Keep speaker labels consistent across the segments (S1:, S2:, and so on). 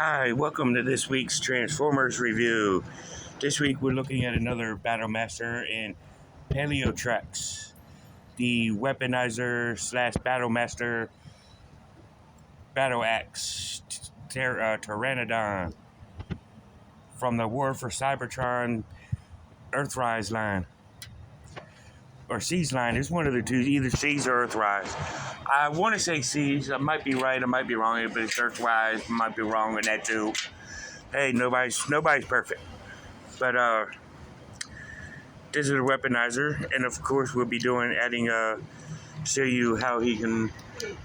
S1: Hi, welcome to this week's Transformers review. This week we're looking at another Battlemaster in Paleotrex, the weaponizer slash Battlemaster Battle Axe Pteranodon from the War for Cybertron Earthrise line. Or Siege line, it's one of the two, either Siege or Earthrise. I want to say Siege, I might be right, I might be wrong, but it's Earthrise, I might be wrong in that too. Hey, nobody's perfect. But this is a weaponizer, and of course we'll be show you how he can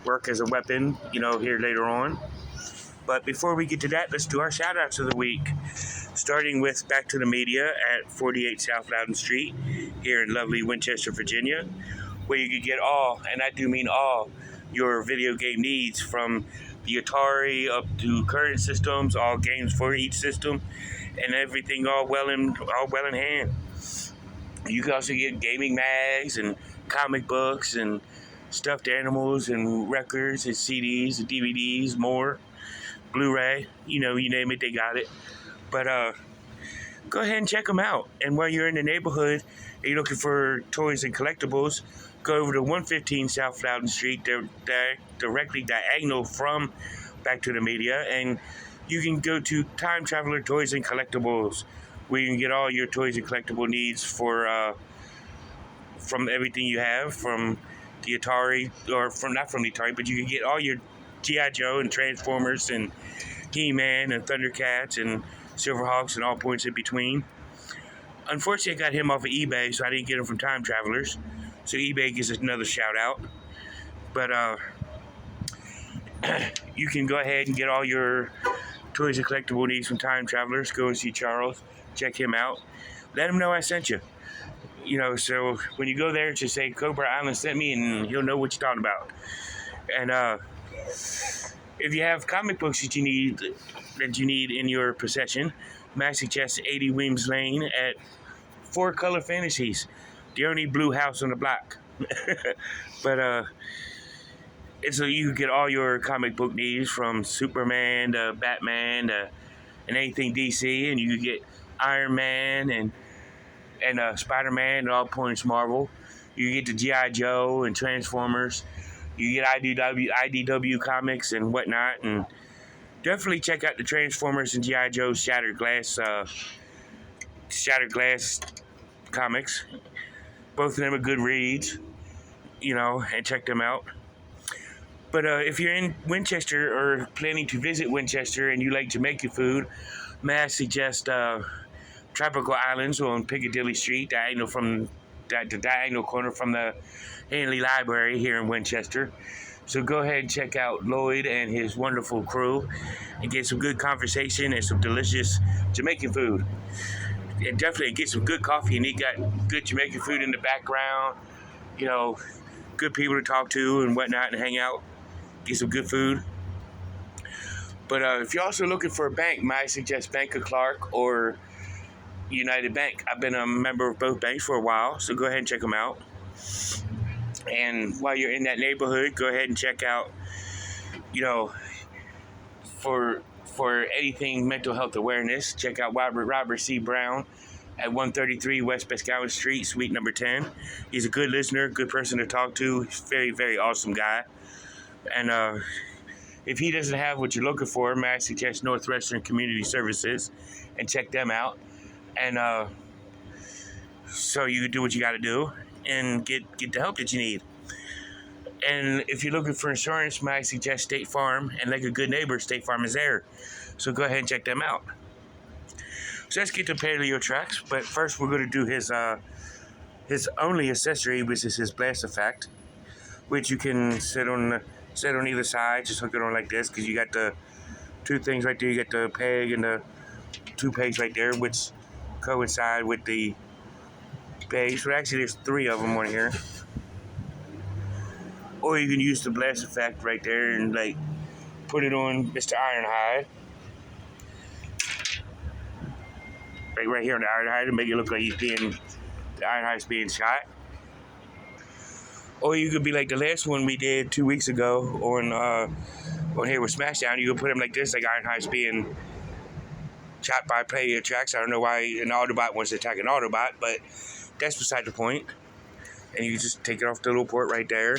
S1: work as a weapon, here later on. But before we get to that, let's do our shout outs of the week. Starting with Back to the Media at 48 South Loudon Street here in lovely Winchester, Virginia, where you can get all, and I do mean all, your video game needs from the Atari up to current systems, all games for each system, and everything all well in hand. You can also get gaming mags and comic books and stuffed animals and records and CDs and DVDs, more, Blu-ray, you name it, they got it. But go ahead and check them out. And while you're in the neighborhood and you're looking for toys and collectibles, go over to 115 South Loudon Street. They're directly diagonal from Back to the Media, and you can go to Time Traveler Toys and Collectibles, where you can get all your toys and collectible needs for from everything you have from the Atari, or not from the Atari, but you can get all your G.I. Joe and Transformers and He-Man and Thundercats and Silverhawks and all points in between. Unfortunately, I got him off of eBay, so I didn't get him from Time Travelers. So eBay gives us another shout out. But you can go ahead and get all your toys and collectible needs from Time Travelers. Go and see Charles. Check him out. Let him know I sent you. So when you go there, just say Cobra Island sent me, and he'll know what you're talking about. And if you have comic books that you need in your possession, may I suggest 80 Weems Lane at 4 Color Fantasies, the only blue house on the block. But it's so you can get all your comic book needs from Superman to Batman to and anything DC, and you can get Iron Man and Spider-Man and all points Marvel. You get the G.I. Joe and Transformers. You get IDW comics and whatnot, and definitely check out the Transformers and G.I. Joe Shattered Glass comics. Both of them are good reads, and check them out. But if you're in Winchester or planning to visit Winchester and you like Jamaican food, may I suggest Tropical Islands on Piccadilly Street, the diagonal corner from the Hanley Library here in Winchester. So go ahead and check out Lloyd and his wonderful crew and get some good conversation and some delicious Jamaican food. And definitely get some good coffee, and he got good Jamaican food in the background, good people to talk to and whatnot and hang out, get some good food. But if you're also looking for a bank, I suggest Bank of Clark or United Bank. I've been a member of both banks for a while, so go ahead and check them out. And while you're in that neighborhood, go ahead and check out, for anything mental health awareness, check out Robert C. Brown at 133 West Boscawen Street, suite number 10. He's a good listener, good person to talk to. He's a very, very awesome guy. And if he doesn't have what you're looking for, may I suggest Northwestern Community Services and check them out. And so you can do what you got to do and get the help that you need. And if you're looking for insurance, may I suggest State Farm, and like a good neighbor, State Farm is there. So go ahead and check them out. So let's get to Paleotrex, but first we're going to do his only accessory, which is his blast effect, which you can sit on either side. Just hook it on like this, because you got the two things right there. You got the peg and the two pegs right there, which coincide with the pegs. But actually, there's 3 of them on here. Or you can use the blast effect right there and put it on Mr. Ironhide. Right here on the Ironhide to make it look like the Ironhide's being shot. Or you could be like the last one we did 2 weeks ago on on here with Smashdown, you can put him like this, like Ironhide's being chopped by Paleotrex. I don't know why an Autobot wants to attack an Autobot, but that's beside the point. And you can just take it off the little port right there.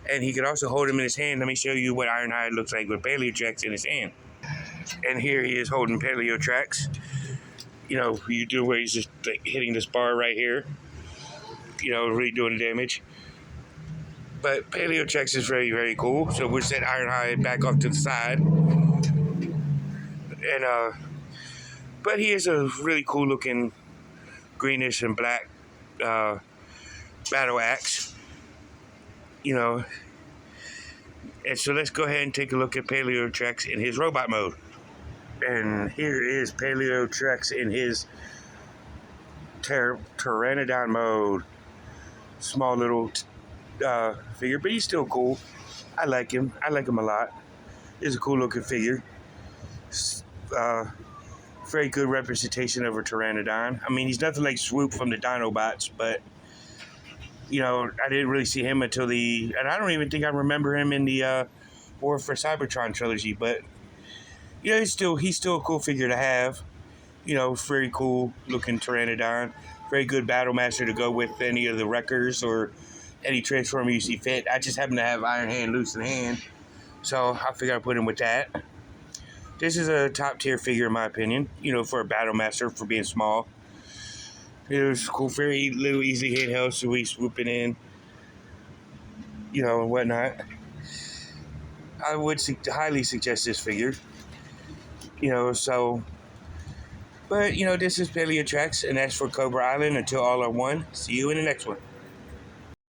S1: And he can also hold him in his hand. Let me show you what Ironhide looks like with Paleotrex in his hand. And here he is holding Paleotrex. You know, you do where he's just like hitting this bar right here. You know, really doing the damage. But Paleotrex is very, very cool. So we'll set Ironhide back off to the side. And but he is a really cool looking greenish and black battle axe. You know. And so let's go ahead and take a look at Paleotrex in his robot mode. And here is Paleotrex in his Pteranodon mode. Small little figure, but he's still cool. I like him. I like him a lot. He's a cool looking figure. Very good representation of a Pteranodon. I mean, he's nothing like Swoop from the Dinobots, but you know, I didn't really see him until and I don't even think I remember him in the War for Cybertron trilogy, but you know, he's still a cool figure to have. You know, very cool looking Pteranodon. Very good battle master to go with any of the Wreckers or any Transformer you see fit. I just happen to have Iron Hand loose in hand, so I figured I'd put him with that. This is a top tier figure in my opinion, you know, for a battle master, for being small. It was cool, very little easy handheld, so we swooping in, you know, and whatnot. I would highly suggest this figure, you know, so. But, you know, this is Paleotrex, and that's for Cobra Island. Until all are one, see you in the next one.